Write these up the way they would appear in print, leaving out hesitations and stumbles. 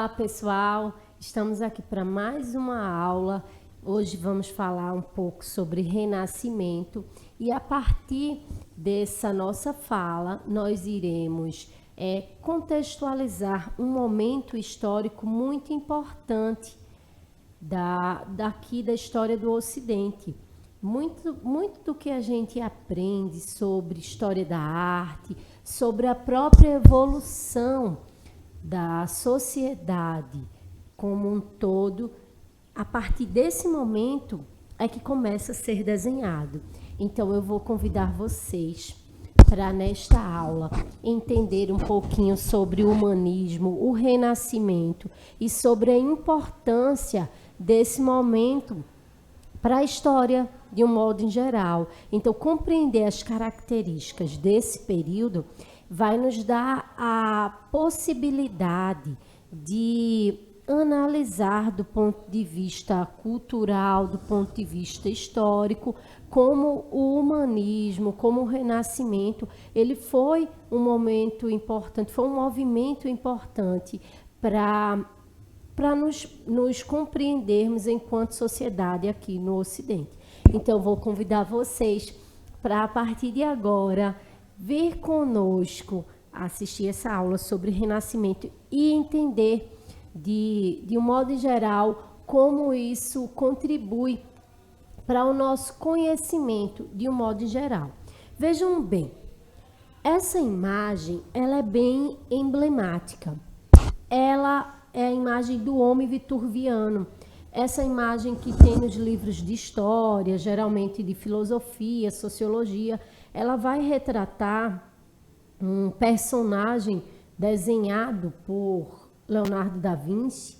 pessoal, estamos aqui para mais uma aula. Hoje vamos falar um pouco sobre renascimento e a partir dessa nossa fala nós iremos contextualizar um momento histórico muito importante daqui da história do Ocidente. Muito do que a gente aprende sobre história da arte, sobre a própria evolução da sociedade como um todo, a partir desse momento é que começa a ser desenhado. Então eu vou convidar vocês para nesta aula entender um pouquinho sobre o humanismo, o renascimento e sobre a importância desse momento para a história de um modo em geral. Então, compreender as características desse período vai nos dar a possibilidade de analisar do ponto de vista cultural, do ponto de vista histórico, como o humanismo, como o renascimento, ele foi um momento importante, foi um movimento importante para nos compreendermos enquanto sociedade aqui no Ocidente. Então, vou convidar vocês para, a partir de agora, vir conosco assistir essa aula sobre renascimento e entender, de um modo geral, como isso contribui para o nosso conhecimento, de um modo geral. Vejam bem, essa imagem ela é bem emblemática. Ela é a imagem do homem viturviano. Essa imagem que tem nos livros de história, geralmente de filosofia, sociologia, ela vai retratar um personagem desenhado por Leonardo da Vinci,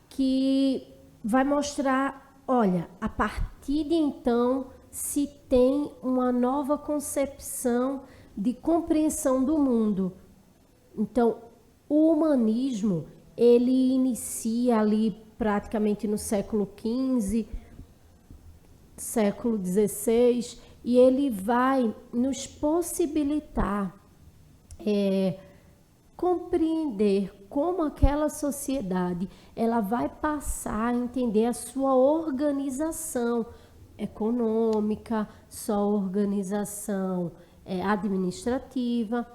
que vai mostrar, olha, a partir de então se tem uma nova concepção de compreensão do mundo. Então, o humanismo, ele inicia ali praticamente no século XV, século XVI, e ele vai nos possibilitar compreender como aquela sociedade ela vai passar a entender a sua organização econômica, sua organização administrativa,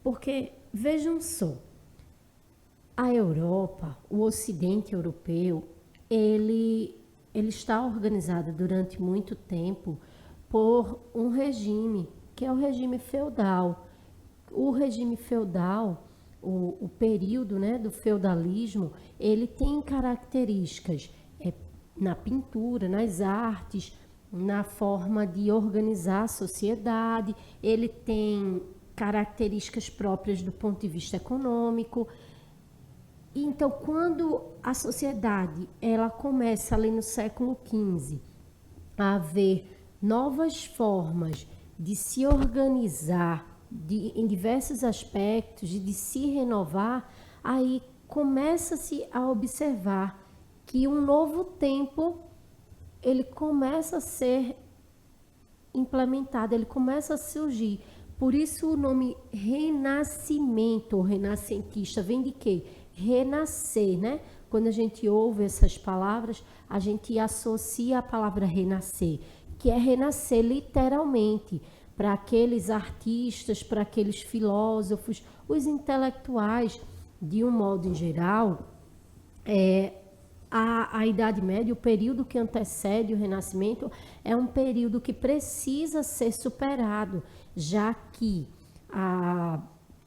porque vejam só, a Europa, o Ocidente europeu, ele está organizado durante muito tempo por um regime, que é o regime feudal. O regime feudal, o período, né, do feudalismo, ele tem características na pintura, nas artes, na forma de organizar a sociedade, ele tem características próprias do ponto de vista econômico. Então, quando a sociedade ela começa ali no século XV a haver novas formas de se organizar em diversos aspectos, de se renovar, aí começa-se a observar que um novo tempo ele começa a ser implementado, ele começa a surgir. Por isso o nome renascimento, ou renascentista, vem de quê? Renascer, né? Quando a gente ouve essas palavras, a gente associa a palavra renascer, que é renascer literalmente, para aqueles artistas, para aqueles filósofos, os intelectuais, de um modo em geral, a Idade Média, o período que antecede o Renascimento, é um período que precisa ser superado, já que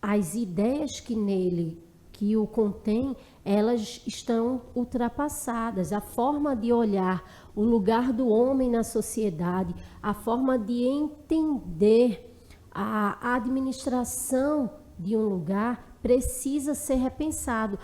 as ideias que o contém, elas estão ultrapassadas. A forma de olhar o lugar do homem na sociedade, a forma de entender a administração de um lugar precisa ser repensado.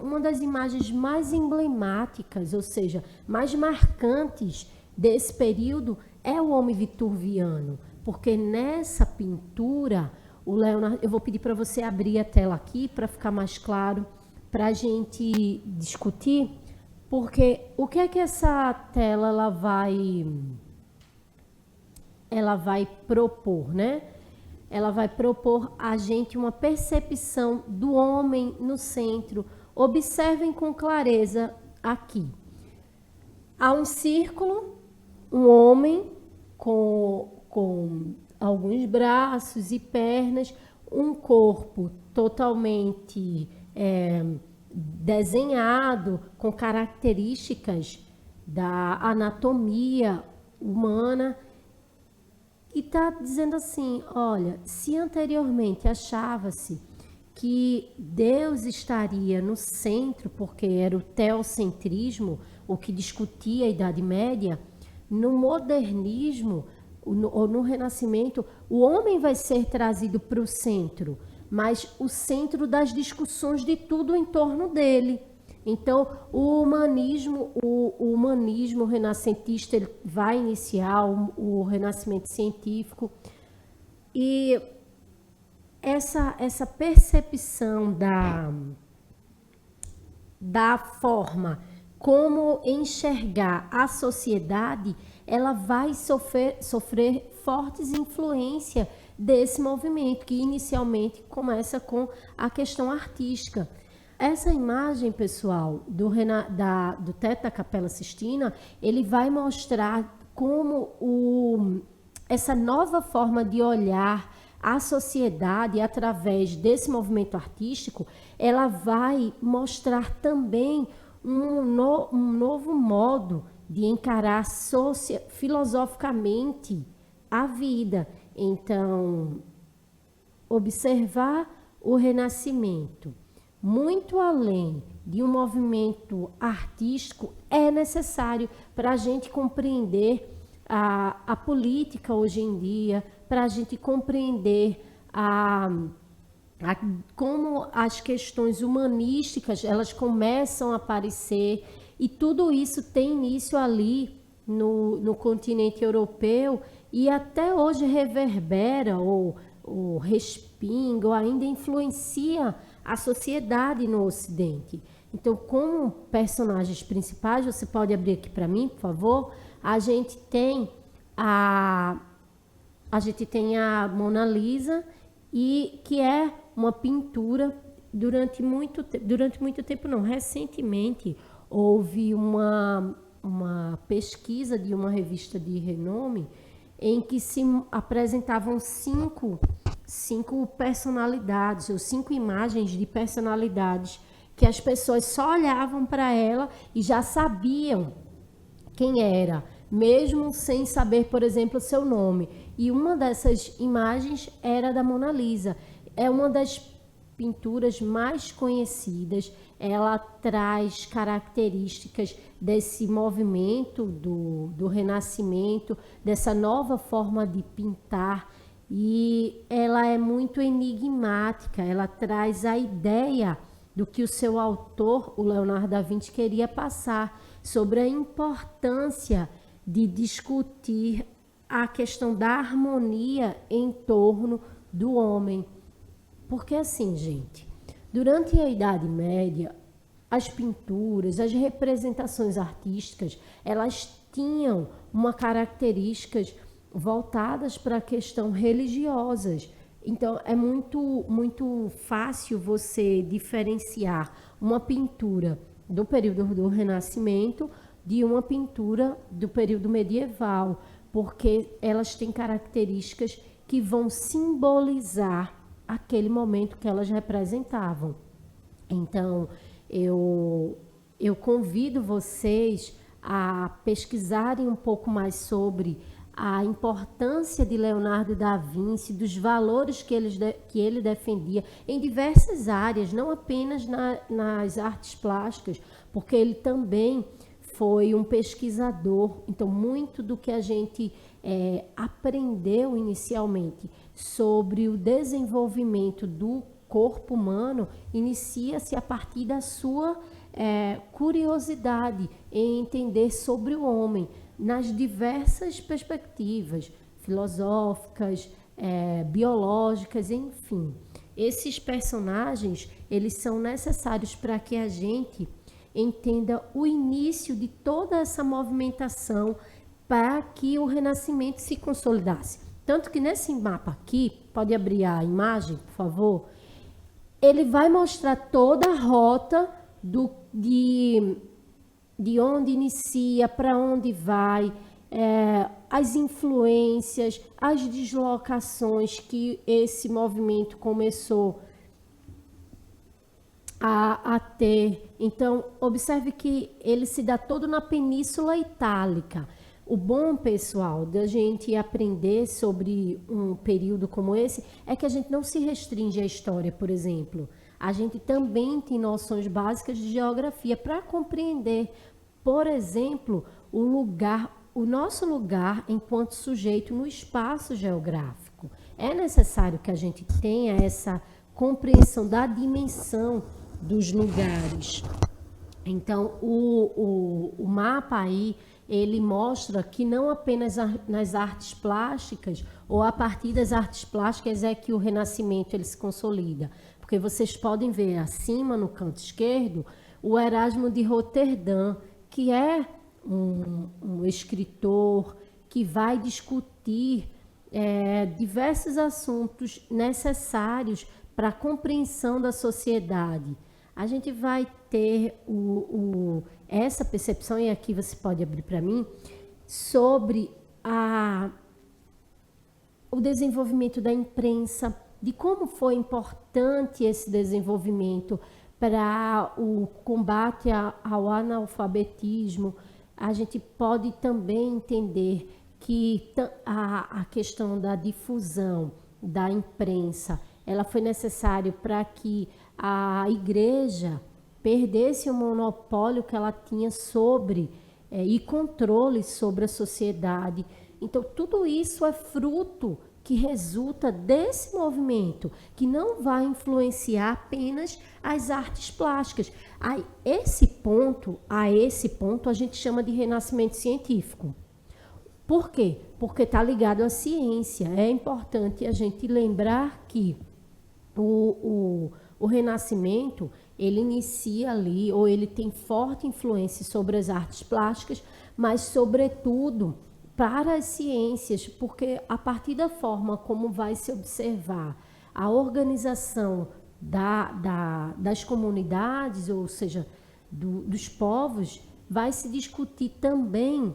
Uma das imagens mais emblemáticas, ou seja, mais marcantes desse período é o homem viturviano, porque nessa pintura, o Leonardo, eu vou pedir para você abrir a tela aqui para ficar mais claro, para a gente discutir, porque o que é que essa tela ela vai propor, né? ela vai propor a gente uma percepção do homem no centro. Observem com clareza aqui. Há um círculo, um homem com alguns braços e pernas, um corpo totalmente desenhado, com características da anatomia humana, e está dizendo assim, olha, se anteriormente achava-se que Deus estaria no centro, porque era o teocentrismo, o que discutia a Idade Média, no modernismo, ou no Renascimento, o homem vai ser trazido para o centro, mas o centro das discussões de tudo em torno dele. Então, o humanismo renascentista ele vai iniciar o renascimento científico, e essa percepção da forma como enxergar a sociedade, ela vai sofrer fortes influências desse movimento, que inicialmente começa com a questão artística. Essa imagem, pessoal, do teto da Capela Sistina, ele vai mostrar como essa nova forma de olhar a sociedade através desse movimento artístico, ela vai mostrar também um novo modo de encarar filosoficamente a vida. Então, observar o Renascimento, muito além de um movimento artístico, é necessário para a gente compreender a política hoje em dia, para a gente compreender como as questões humanísticas elas começam a aparecer, e tudo isso tem início ali no continente europeu, e até hoje reverbera ou respinga ou ainda influencia a sociedade no Ocidente. Então, como personagens principais, você pode abrir aqui para mim, por favor? A gente tem a Mona Lisa, e que é uma pintura durante muito tempo não, recentemente houve uma pesquisa de uma revista de renome em que se apresentavam cinco personalidades, ou 5 imagens de personalidades, que as pessoas só olhavam para ela e já sabiam quem era, mesmo sem saber, por exemplo, o seu nome. E uma dessas imagens era da Mona Lisa. É uma das pinturas mais conhecidas. Ela traz características desse movimento do Renascimento, dessa nova forma de pintar, e ela é muito enigmática. Ela traz a ideia do que o seu autor, o Leonardo da Vinci, queria passar sobre a importância de discutir a questão da harmonia em torno do homem. Porque assim, gente, durante a Idade Média, as pinturas, as representações artísticas, elas tinham uma características voltadas para a questão religiosas. Então, é muito fácil você diferenciar uma pintura do período do Renascimento de uma pintura do período medieval, porque elas têm características que vão simbolizar aquele momento que elas representavam. Então, eu convido vocês a pesquisarem um pouco mais sobre a importância de Leonardo da Vinci, dos valores que ele defendia em diversas áreas, não apenas nas artes plásticas, porque ele também foi um pesquisador. Então, muito do que a gente aprendeu inicialmente sobre o desenvolvimento do corpo humano inicia-se a partir da sua curiosidade em entender sobre o homem nas diversas perspectivas filosóficas, biológicas, enfim. Esses personagens, eles são necessários para que a gente entenda o início de toda essa movimentação para que o Renascimento se consolidasse. Tanto que nesse mapa aqui, pode abrir a imagem, por favor, ele vai mostrar toda a rota de onde inicia, para onde vai, as influências, as deslocações que esse movimento começou a ter. Então, observe que ele se dá todo na Península Itálica. O bom, pessoal, da gente aprender sobre um período como esse é que a gente não se restringe à história, por exemplo. A gente também tem noções básicas de geografia para compreender, por exemplo, o nosso lugar enquanto sujeito no espaço geográfico. É necessário que a gente tenha essa compreensão da dimensão dos lugares. Então, o mapa aí, ele mostra que não apenas nas artes plásticas ou a partir das artes plásticas é que o Renascimento ele se consolida. Porque vocês podem ver acima, no canto esquerdo, o Erasmo de Roterdã, que é um escritor que vai discutir diversos assuntos necessários para a compreensão da sociedade. A gente vai ter essa percepção, e aqui você pode abrir para mim, sobre o desenvolvimento da imprensa, de como foi importante esse desenvolvimento para o combate ao analfabetismo. A gente pode também entender que a questão da difusão da imprensa, ela foi necessária para que a igreja perdesse o monopólio que ela tinha sobre e controle sobre a sociedade. Então, tudo isso é fruto que resulta desse movimento, que não vai influenciar apenas as artes plásticas. A esse ponto, a gente chama de renascimento científico. Por quê? Porque está ligado à ciência. É importante a gente lembrar que o Renascimento, ele inicia ali, ou ele tem forte influência sobre as artes plásticas, mas, sobretudo, para as ciências, porque a partir da forma como vai se observar a organização das comunidades, ou seja, dos povos, vai se discutir também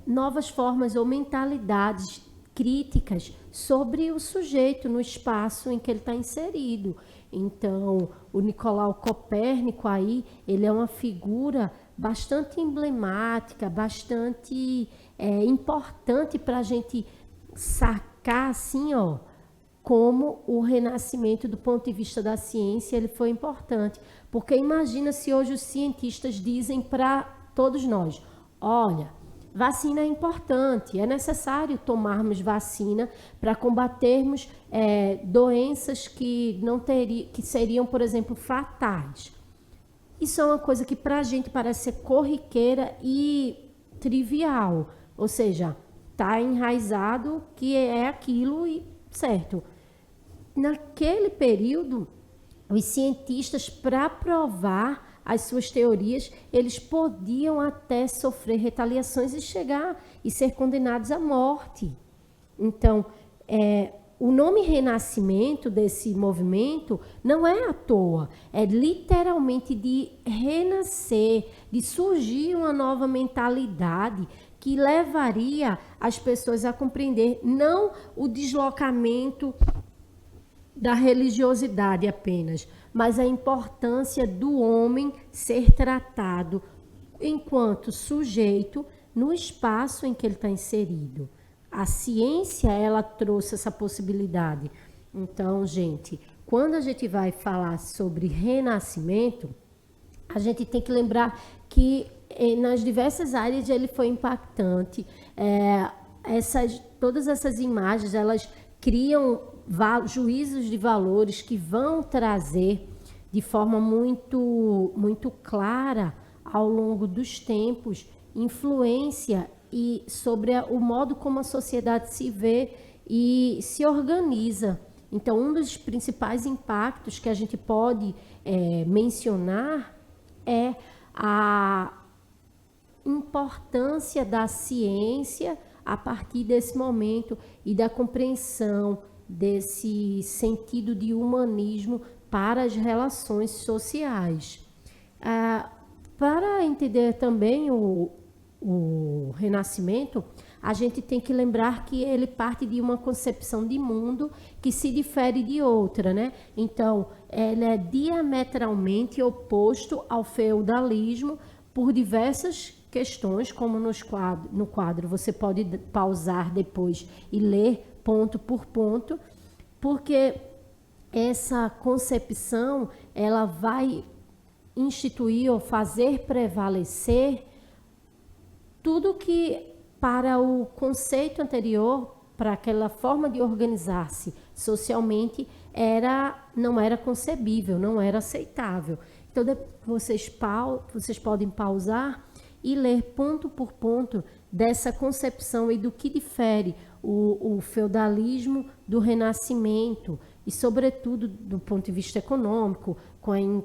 novas formas ou mentalidades críticas sobre o sujeito no espaço em que ele está inserido. Então, o Nicolau Copérnico aí, ele é uma figura bastante emblemática, bastante importante para a gente sacar assim, como o Renascimento, do ponto de vista da ciência, ele foi importante. Porque imagina se hoje os cientistas dizem para todos nós, olha, vacina é importante, é necessário tomarmos vacina para combatermos doenças que seriam, por exemplo, fatais. Isso é uma coisa que para a gente parece ser corriqueira e trivial, ou seja, está enraizado que é aquilo e certo. Naquele período, os cientistas, para provar as suas teorias, eles podiam até sofrer retaliações e chegar e ser condenados à morte. Então, o nome Renascimento desse movimento não é à toa, é literalmente de renascer, de surgir uma nova mentalidade que levaria as pessoas a compreender não o deslocamento da religiosidade apenas, mas a importância do homem ser tratado enquanto sujeito no espaço em que ele está inserido. A ciência, ela trouxe essa possibilidade. Então, gente, quando a gente vai falar sobre renascimento, a gente tem que lembrar que nas diversas áreas ele foi impactante. Todas essas imagens, elas criam juízos de valores que vão trazer de forma muito, muito clara ao longo dos tempos influência e sobre o modo como a sociedade se vê e se organiza. Então, um dos principais impactos que a gente pode mencionar é a importância da ciência a partir desse momento e da compreensão desse sentido de humanismo para as relações sociais. Para entender também o Renascimento, a gente tem que lembrar que ele parte de uma concepção de mundo que se difere de outra, né? Então, ele é diametralmente oposto ao feudalismo por diversas questões, como no quadro você pode pausar depois e ler ponto por ponto, porque essa concepção ela vai instituir ou fazer prevalecer tudo que para o conceito anterior, para aquela forma de organizar-se socialmente, não era concebível, não era aceitável. Então, vocês podem pausar e ler ponto por ponto dessa concepção e do que difere o feudalismo do Renascimento e, sobretudo, do ponto de vista econômico, com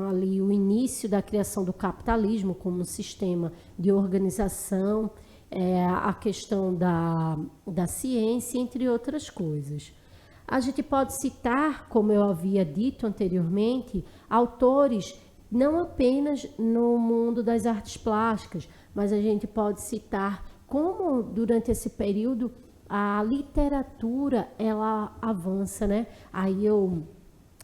ali o início da criação do capitalismo como sistema de organização, a questão da ciência, entre outras coisas. A gente pode citar, como eu havia dito anteriormente, autores não apenas no mundo das artes plásticas, mas a gente pode citar como durante esse período a literatura ela avança, né? Aí eu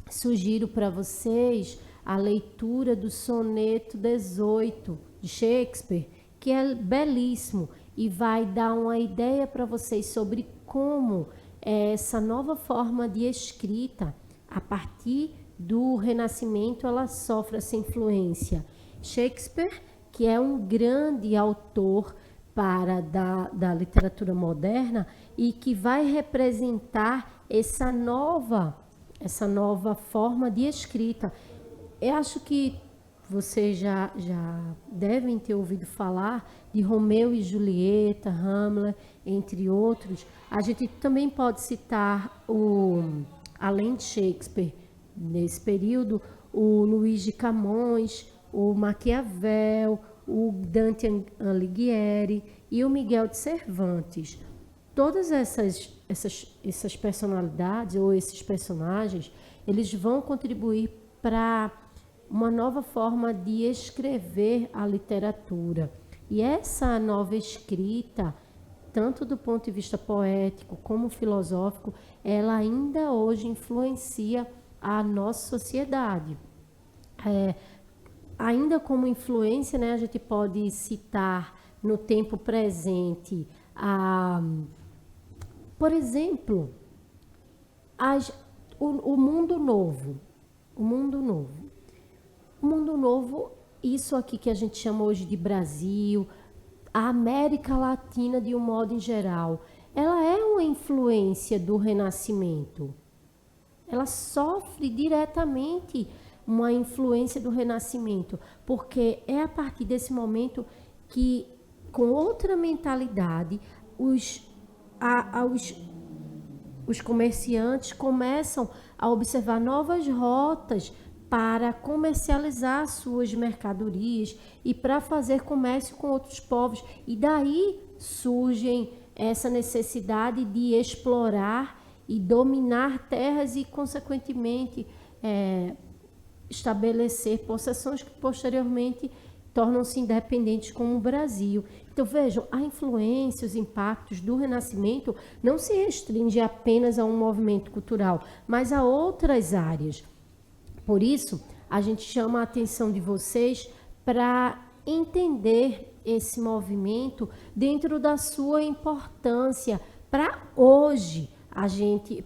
sugiro para vocês a leitura do soneto 18 de Shakespeare, que é belíssimo e vai dar uma ideia para vocês sobre como essa nova forma de escrita, a partir do Renascimento, ela sofre essa influência. Shakespeare, que é um grande autor da literatura moderna e que vai representar essa nova forma de escrita. Eu acho que vocês já devem ter ouvido falar de Romeu e Julieta, Hamlet, entre outros. A gente também pode citar, além de Shakespeare, nesse período, o Luís de Camões, o Maquiavel, o Dante Alighieri e o Miguel de Cervantes. Todas essas personalidades ou esses personagens, eles vão contribuir para uma nova forma de escrever a literatura. E essa nova escrita, tanto do ponto de vista poético como filosófico, ela ainda hoje influencia a nossa sociedade. Ainda como influência, né, a gente pode citar no tempo presente, por exemplo, o mundo novo. O mundo novo. O mundo novo, isso aqui que a gente chama hoje de Brasil, a América Latina de um modo em geral, ela é uma influência do Renascimento. Ela sofre diretamente uma influência do Renascimento, porque é a partir desse momento que, com outra mentalidade, os comerciantes começam a observar novas rotas para comercializar suas mercadorias e para fazer comércio com outros povos. E daí surge essa necessidade de explorar e dominar terras e, consequentemente, estabelecer possessões que posteriormente tornam-se independentes, como o Brasil. Então, vejam, a influência, os impactos do Renascimento não se restringe apenas a um movimento cultural, mas a outras áreas. Por isso, a gente chama a atenção de vocês para entender esse movimento dentro da sua importância para hoje,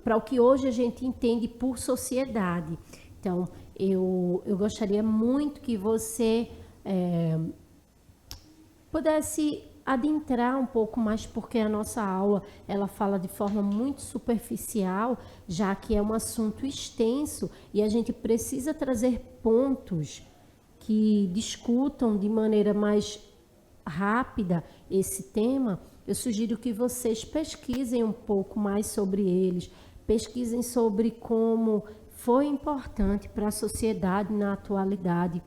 para o que hoje a gente entende por sociedade. Então, eu gostaria muito que você pudesse adentrar um pouco mais, porque a nossa aula ela fala de forma muito superficial, já que é um assunto extenso e a gente precisa trazer pontos que discutam de maneira mais rápida esse tema. Eu sugiro que vocês pesquisem um pouco mais sobre eles, pesquisem sobre como foi importante para a sociedade na atualidade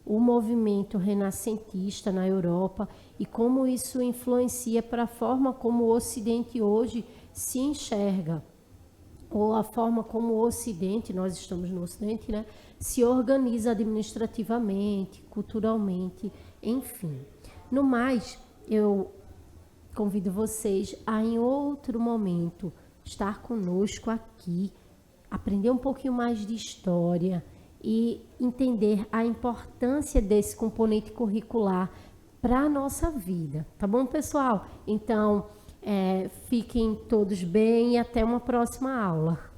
o movimento renascentista na Europa e como isso influencia para a forma como o Ocidente hoje se enxerga, ou a forma como o Ocidente, nós estamos no Ocidente, né, se organiza administrativamente, culturalmente, enfim. No mais, eu convido vocês a, em outro momento, estar conosco aqui, aprender um pouquinho mais de história e entender a importância desse componente curricular para a nossa vida. Tá bom, pessoal? Então, fiquem todos bem e até uma próxima aula.